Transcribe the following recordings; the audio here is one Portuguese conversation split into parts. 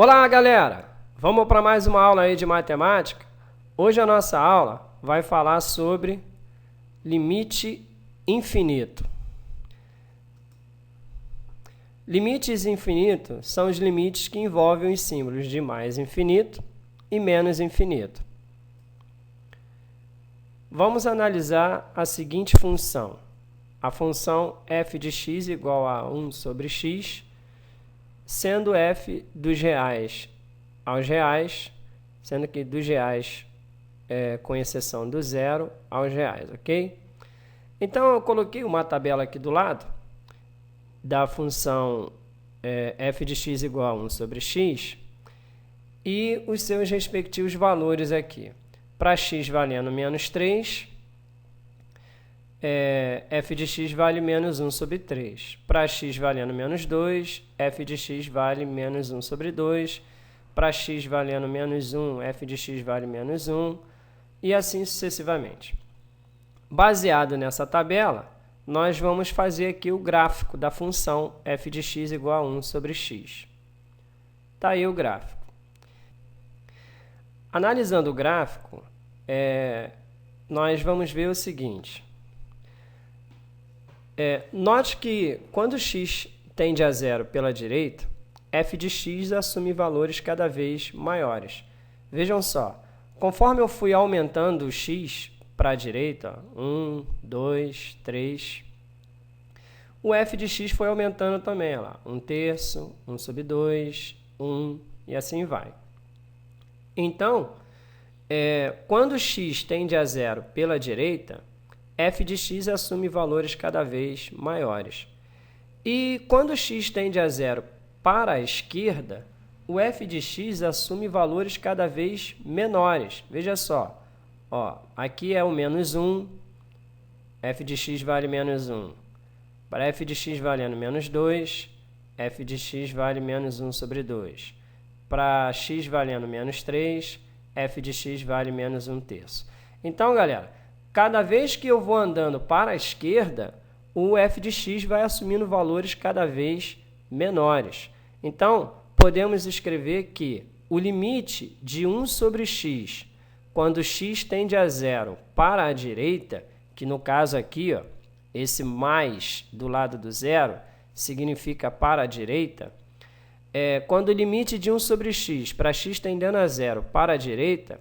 Olá, galera! Vamos para mais uma aula aí de matemática? Hoje a nossa aula vai falar sobre limite infinito. Limites infinitos são os limites que envolvem os símbolos de mais infinito e menos infinito. Vamos analisar a seguinte função. A função f de x igual a 1 sobre x, sendo f dos reais aos reais, sendo que dos reais com exceção do zero aos reais, ok? Então, eu coloquei uma tabela aqui do lado da função f de x igual a 1 sobre x e os seus respectivos valores aqui. Para x valendo menos 3, f de x vale menos 1 sobre 3. Para x valendo menos 2, f de x vale menos 1 sobre 2. Para x valendo menos 1, f de x vale menos 1, e assim sucessivamente. Baseado nessa tabela, nós vamos fazer aqui o gráfico da função f de x igual a 1 sobre x. Está aí o gráfico. Analisando o gráfico, nós vamos ver o seguinte. Note que quando x tende a zero pela direita, f de x assume valores cada vez maiores. Vejam só, conforme eu fui aumentando o x para a direita, 1, 2, 3, o f de x foi aumentando também, olha lá, 1/3, 1 sobre 2, 1 e assim vai. Então, quando x tende a zero pela direita, f de x assume valores cada vez maiores. E quando x tende a zero para a esquerda, o f de x assume valores cada vez menores. Veja só, aqui é o menos 1, f de x vale menos 1. Para f de x valendo menos 2, f de x vale menos 1 sobre 2. Para x valendo menos 3, f de x vale menos 1/3. Então, galera, cada vez que eu vou andando para a esquerda, o f de x vai assumindo valores cada vez menores. Então, podemos escrever que o limite de 1 sobre x, quando x tende a zero para a direita, que no caso aqui, esse mais do lado do zero significa para a direita, quando o limite de 1 sobre x para x tendendo a zero para a direita,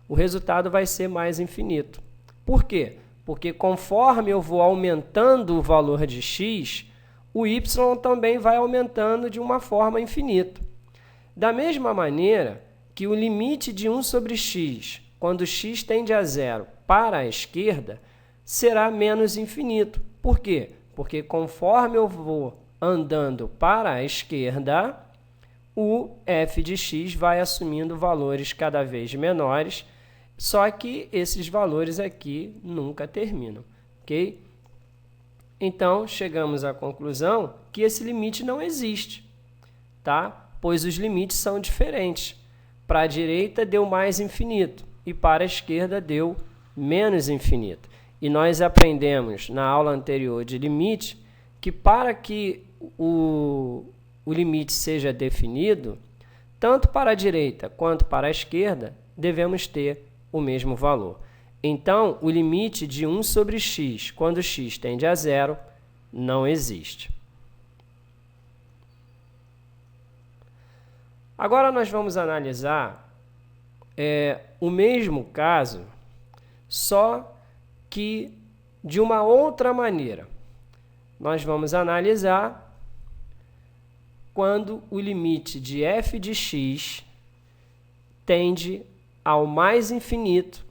o resultado vai ser mais infinito. Por quê? Porque conforme eu vou aumentando o valor de x, o y também vai aumentando de uma forma infinita. Da mesma maneira que o limite de 1 sobre x, quando x tende a zero para a esquerda, será menos infinito. Por quê? Porque conforme eu vou andando para a esquerda, o f de x vai assumindo valores cada vez menores, só que esses valores aqui nunca terminam, ok? Então, chegamos à conclusão que esse limite não existe, tá? Pois os limites são diferentes. Para a direita deu mais infinito e para a esquerda deu menos infinito. E nós aprendemos na aula anterior de limite que para que o limite seja definido, tanto para a direita quanto para a esquerda, devemos ter o mesmo valor. Então, o limite de 1 sobre x, quando x tende a zero, não existe. Agora, nós vamos analisar o mesmo caso, só que de uma outra maneira. Nós vamos analisar quando o limite de f de x tende ao mais infinito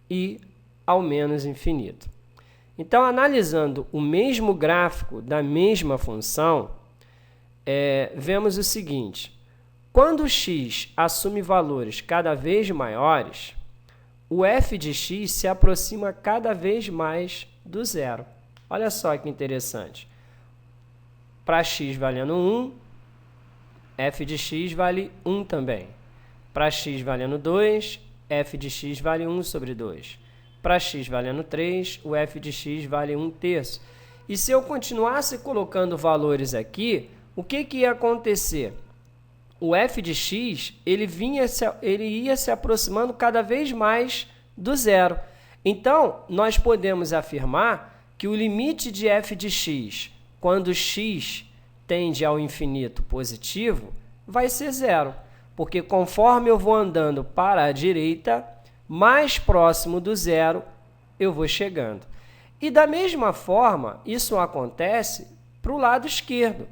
e ao menos infinito. Então, analisando o mesmo gráfico da mesma função, vemos o seguinte. Quando x assume valores cada vez maiores, o f de x se aproxima cada vez mais do zero. Olha só que interessante. Para x valendo 1, f de x vale 1 também. Para x valendo 2, f de x vale 1 sobre 2. Para x valendo 3, o f de x vale 1/3. E se eu continuasse colocando valores aqui, o que ia acontecer? o f de x ele ia se aproximando cada vez mais do zero. Então, nós podemos afirmar que o limite de f de x, quando x tende ao infinito positivo, vai ser zero, porque conforme eu vou andando para a direita, mais próximo do zero eu vou chegando. E da mesma forma, isso acontece para o lado esquerdo.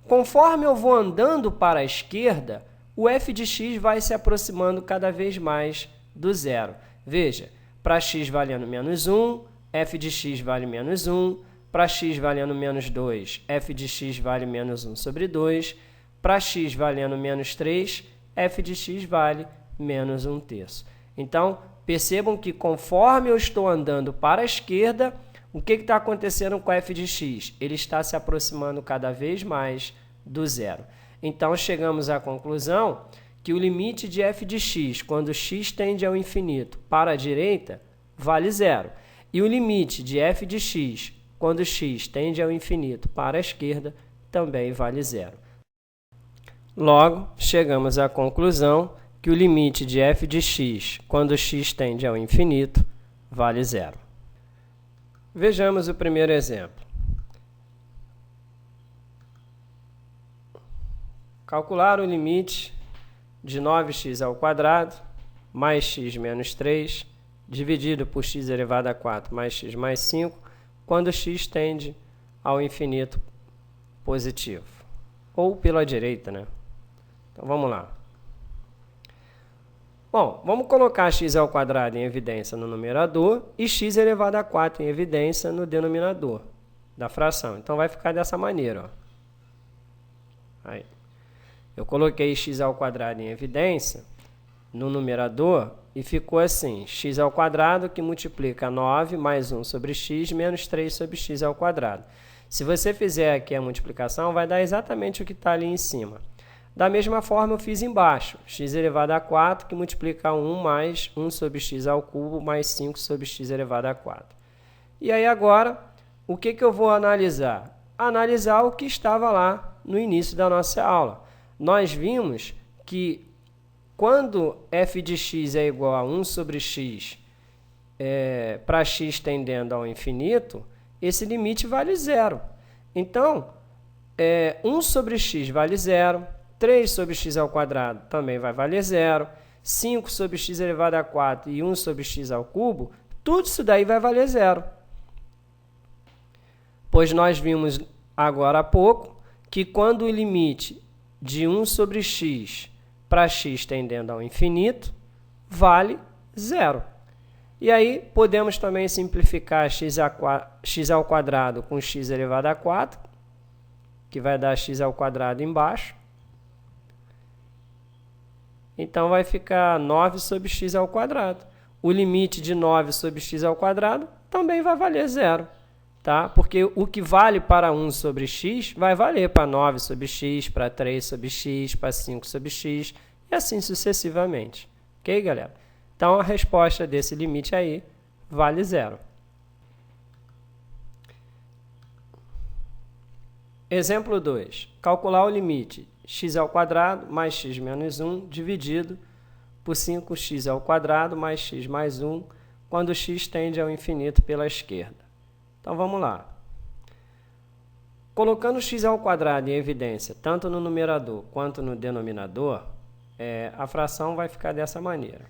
Conforme eu vou andando para a esquerda, o f de x vai se aproximando cada vez mais do zero. Veja, para x valendo menos 1, f de x vale menos 1. Para x valendo menos 2, f de x vale menos 1 sobre 2. Para x valendo menos 3, f de x vale menos 1/3. Então, percebam que conforme eu estou andando para a esquerda, o que está acontecendo com f de x? Ele está se aproximando cada vez mais do zero. Então, chegamos à conclusão que o limite de f de x, quando x tende ao infinito para a direita, vale zero. E o limite de f de x, quando x tende ao infinito para a esquerda, também vale zero. Logo, chegamos à conclusão que o limite de f de x, quando x tende ao infinito, vale zero. Vejamos o primeiro exemplo. Calcular o limite de 9x² mais x menos 3, dividido por x elevado a 4 mais x mais 5, quando x tende ao infinito positivo. Ou pela direita, né? Então, vamos lá. Bom, vamos colocar x² em evidência no numerador e x elevado a 4 em evidência no denominador da fração. Então, vai ficar dessa maneira. Ó. Aí. Eu coloquei x² em evidência no numerador e ficou assim, x² que multiplica 9 mais 1 sobre x menos 3 sobre x². Se você fizer aqui a multiplicação, vai dar exatamente o que está ali em cima. Da mesma forma, eu fiz embaixo, x elevado a 4, que multiplica 1 mais 1 sobre x ao cubo, mais 5 sobre x elevado a 4. E aí agora, o que eu vou analisar? Analisar o que estava lá no início da nossa aula. Nós vimos que quando f de x é igual a 1 sobre x para x tendendo ao infinito, esse limite vale zero. Então, 1 sobre x vale zero. 3 sobre x² também vai valer zero, 5 sobre x elevado a 4 e 1 sobre x ao cubo, tudo isso daí vai valer zero. Pois nós vimos agora há pouco que quando o limite de 1 sobre x para x tendendo ao infinito vale zero. E aí podemos também simplificar x² com x elevado a 4, que vai dar x² embaixo. Então, vai ficar 9 sobre x². O limite de 9 sobre x² também vai valer zero, tá? Porque o que vale para 1 sobre x vai valer para 9 sobre x, para 3 sobre x, para 5 sobre x, e assim sucessivamente. Ok, galera? Então, a resposta desse limite aí vale zero. Exemplo 2. Calcular o limite x² mais x menos 1 dividido por 5x² mais x mais 1, quando x tende ao infinito pela esquerda. Então, vamos lá. Colocando x² em evidência, tanto no numerador quanto no denominador, a fração vai ficar dessa maneira.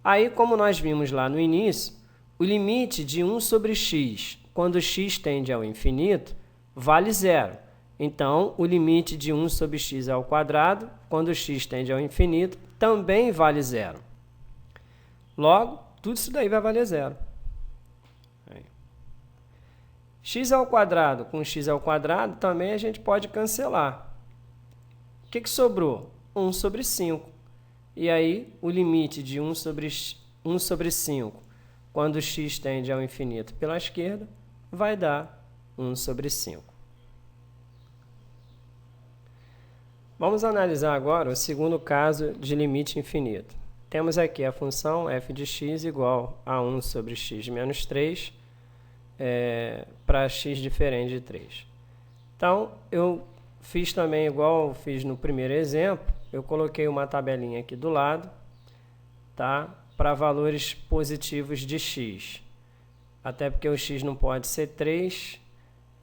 Aí, como nós vimos lá no início, o limite de 1 sobre x, quando x tende ao infinito, vale zero. Então, o limite de 1 sobre x², quando x tende ao infinito, também vale zero. Logo, tudo isso daí vai valer zero. x² com x² também a gente pode cancelar. O que sobrou? 1 sobre 5. E aí, o limite de 1 sobre 5, quando x tende ao infinito pela esquerda, vai dar 1 sobre 5. Vamos analisar agora o segundo caso de limite infinito. Temos aqui a função f de x igual a 1 sobre x menos 3 para x diferente de 3. Então, eu fiz também igual fiz no primeiro exemplo, eu coloquei uma tabelinha aqui do lado, tá? Para valores positivos de x. Até porque o x não pode ser 3,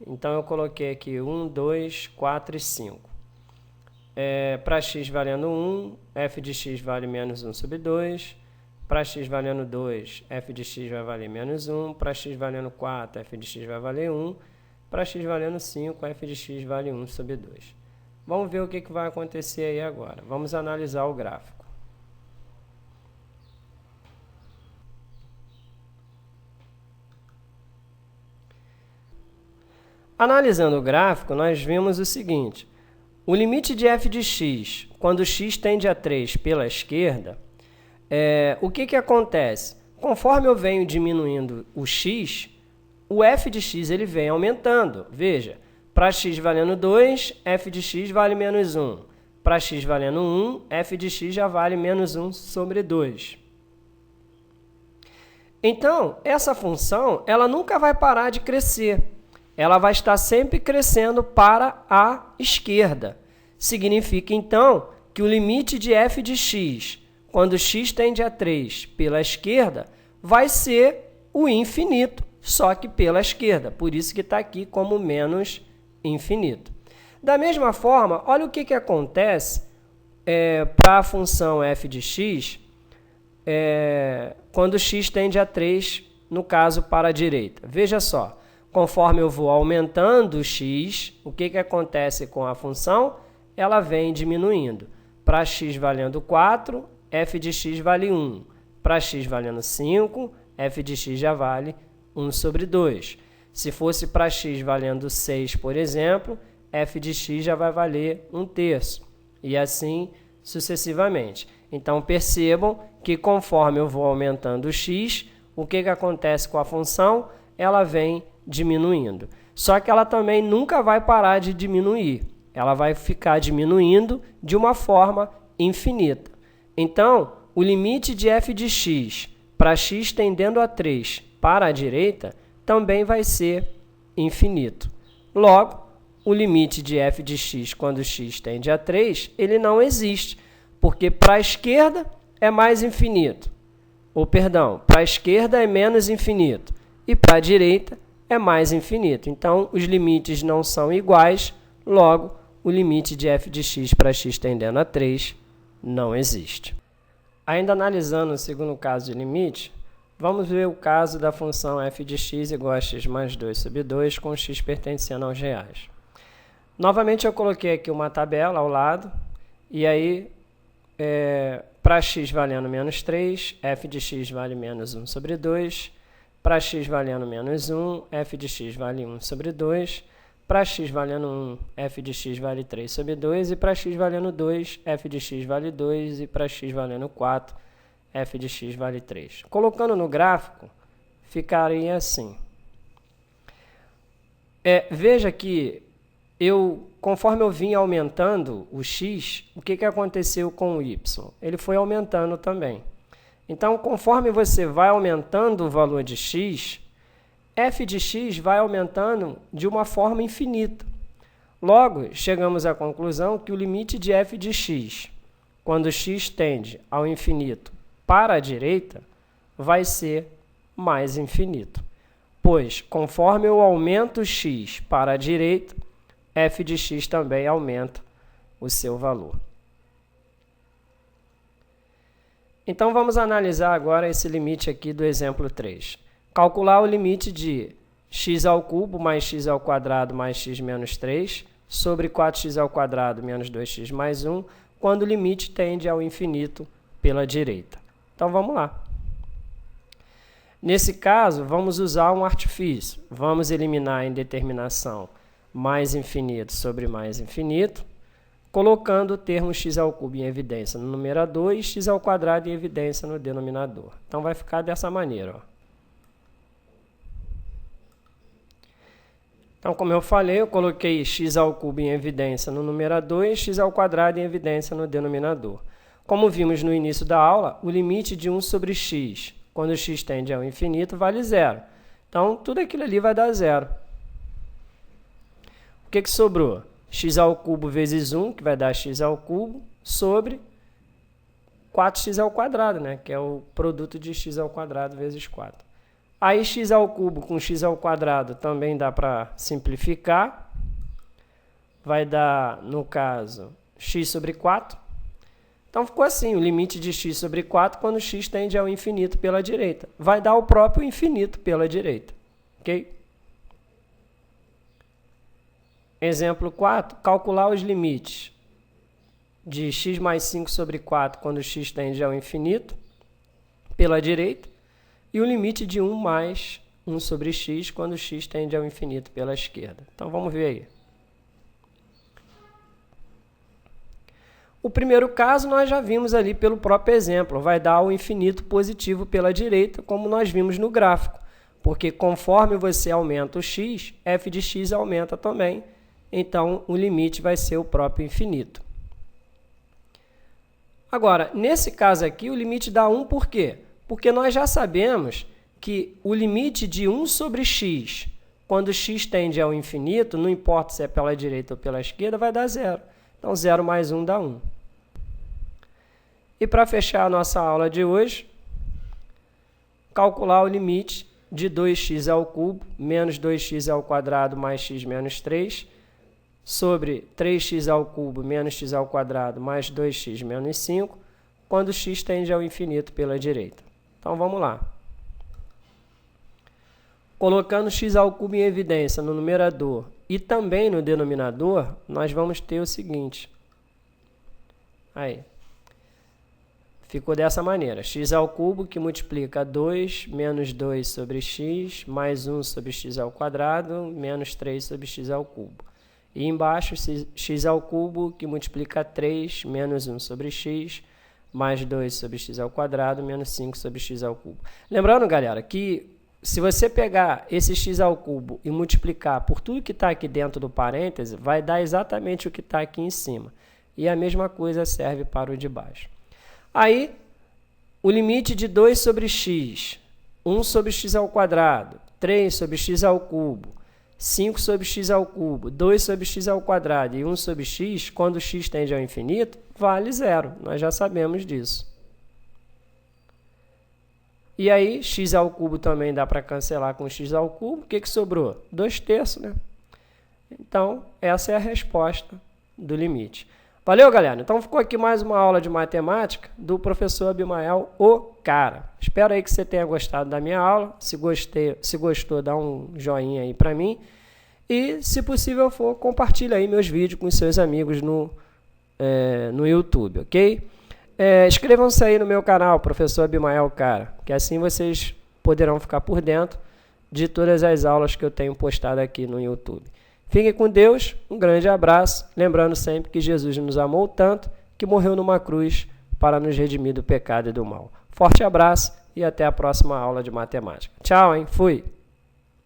então eu coloquei aqui 1, 2, 4 e 5. Para x valendo 1, f de x vale menos 1 sobre 2. Para x valendo 2, f de x vai valer menos 1. Para x valendo 4, f de x vai valer 1. Para x valendo 5, f de x vale 1 sobre 2. Vamos ver o que vai acontecer aí agora. Vamos analisar o gráfico. Analisando o gráfico, nós vimos o seguinte. O limite de f de x, quando x tende a 3 pela esquerda, o que acontece? Conforme eu venho diminuindo o x, o f de x ele vem aumentando. Veja, para x valendo 2, f de x vale menos 1. Para x valendo 1, f de x já vale menos 1 sobre 2. Então, essa função ela nunca vai parar de crescer. Ela vai estar sempre crescendo para a esquerda. Significa, então, que o limite de f de x, quando x tende a 3 pela esquerda, vai ser o infinito, só que pela esquerda. Por isso que está aqui como menos infinito. Da mesma forma, olha o que acontece para a função f de x quando x tende a 3, no caso, para a direita. Veja só. Conforme eu vou aumentando o x, o que acontece com a função? Ela vem diminuindo. Para x valendo 4, f de x vale 1. Para x valendo 5, f de x já vale 1 sobre 2. Se fosse para x valendo 6, por exemplo, f de x já vai valer 1/3. E assim sucessivamente. Então, percebam que conforme eu vou aumentando o x, o que acontece com a função? Ela vem diminuindo. Só que ela também nunca vai parar de diminuir. Ela vai ficar diminuindo de uma forma infinita. Então, o limite de f de x para x tendendo a 3 para a direita também vai ser infinito. Logo, o limite de f de x quando x tende a 3, ele não existe, porque para a esquerda é mais infinito. Ou, perdão, para a esquerda é menos infinito. E para a direita é mais infinito. Então, os limites não são iguais, logo, o limite de f de x para x tendendo a 3 não existe. Ainda analisando o segundo caso de limite, vamos ver o caso da função f de x igual a x mais 2 sobre 2 com x pertencendo aos reais. Novamente, eu coloquei aqui uma tabela ao lado, e aí, para x valendo menos 3, f de x vale menos 1 sobre 2. Para x valendo menos 1, f de x vale 1 sobre 2. Para x valendo 1, f de x vale 3 sobre 2. E para x valendo 2, f de x vale 2. E para x valendo 4, f de x vale 3. Colocando no gráfico, ficaria assim. Veja que conforme eu vim aumentando o x, o que aconteceu com o y? Ele foi aumentando também. Então, conforme você vai aumentando o valor de x, f de x vai aumentando de uma forma infinita. Logo, chegamos à conclusão que o limite de f de x, quando x tende ao infinito para a direita, vai ser mais infinito. Pois, conforme eu aumento x para a direita, f de x também aumenta o seu valor. Então, vamos analisar agora esse limite aqui do exemplo 3. Calcular o limite de x ao cubo mais x ao quadrado mais x menos 3 sobre 4x ao quadrado menos 2x mais 1, quando o limite tende ao infinito pela direita. Então, vamos lá. Nesse caso, vamos usar um artifício. Vamos eliminar a indeterminação mais infinito sobre mais infinito, colocando o termo x ao cubo em evidência no numerador e x ao quadrado em evidência no denominador. Então, vai ficar dessa maneira. Então, como eu falei, eu coloquei x ao cubo em evidência no numerador e x ao quadrado em evidência no denominador. Como vimos no início da aula, o limite de 1 sobre x, quando x tende ao infinito, vale 0. Então, tudo aquilo ali vai dar 0. O que sobrou? x ao cubo vezes 1, que vai dar x ao cubo, sobre 4x ao quadrado, né? Que é o produto de x ao quadrado vezes 4. Aí x ao cubo com x ao quadrado também dá para simplificar. Vai dar, no caso, x sobre 4. Então ficou assim, o limite de x sobre 4 quando x tende ao infinito pela direita. Vai dar o próprio infinito pela direita. Ok? Exemplo 4, calcular os limites de x mais 5 sobre 4 quando x tende ao infinito pela direita e o limite de 1 mais 1 sobre x quando x tende ao infinito pela esquerda. Então vamos ver aí. O primeiro caso nós já vimos ali pelo próprio exemplo, vai dar o infinito positivo pela direita, como nós vimos no gráfico, porque conforme você aumenta o x, f de x aumenta também, então o limite vai ser o próprio infinito. Agora, nesse caso aqui, o limite dá 1 por quê? Porque nós já sabemos que o limite de 1 sobre x, quando x tende ao infinito, não importa se é pela direita ou pela esquerda, vai dar 0. Então, 0 mais 1 dá 1. E para fechar a nossa aula de hoje, calcular o limite de 2x ao cubo menos 2x ao quadrado mais x menos 3 sobre 3x ao cubo menos x ao quadrado mais 2x menos 5, quando x tende ao infinito pela direita. Então, vamos lá. Colocando x ao cubo em evidência no numerador e também no denominador, nós vamos ter o seguinte. Aí. Ficou dessa maneira. X ao cubo que multiplica 2 menos 2 sobre x mais 1 sobre x ao quadrado menos 3 sobre x ao cubo. E embaixo, x ao cubo, que multiplica 3 menos 1 sobre x, mais 2 sobre x ao quadrado, menos 5 sobre x ao cubo. Lembrando, galera, que se você pegar esse x ao cubo e multiplicar por tudo que está aqui dentro do parêntese, vai dar exatamente o que está aqui em cima. E a mesma coisa serve para o de baixo. Aí, o limite de 2 sobre x, 1 sobre x ao quadrado, 3 sobre x ao cubo, 5 sobre x ao cubo, 2 sobre x ao quadrado e 1 sobre x, quando x tende ao infinito, vale 0. Nós já sabemos disso. E aí, x ao cubo também dá para cancelar com x ao cubo. O que sobrou? 2/3, né? Então, essa é a resposta do limite. Valeu, galera? Então, ficou aqui mais uma aula de matemática do professor Abimael, o cara. Espero aí que você tenha gostado da minha aula. Se gostou, dá um joinha aí para mim. E, se possível for, compartilha aí meus vídeos com os seus amigos no YouTube, ok? Inscrevam-se aí no meu canal, professor Abimael, cara, que assim vocês poderão ficar por dentro de todas as aulas que eu tenho postado aqui no YouTube. Fiquem com Deus, um grande abraço, lembrando sempre que Jesus nos amou tanto que morreu numa cruz para nos redimir do pecado e do mal. Forte abraço e até a próxima aula de matemática. Tchau, hein? Fui!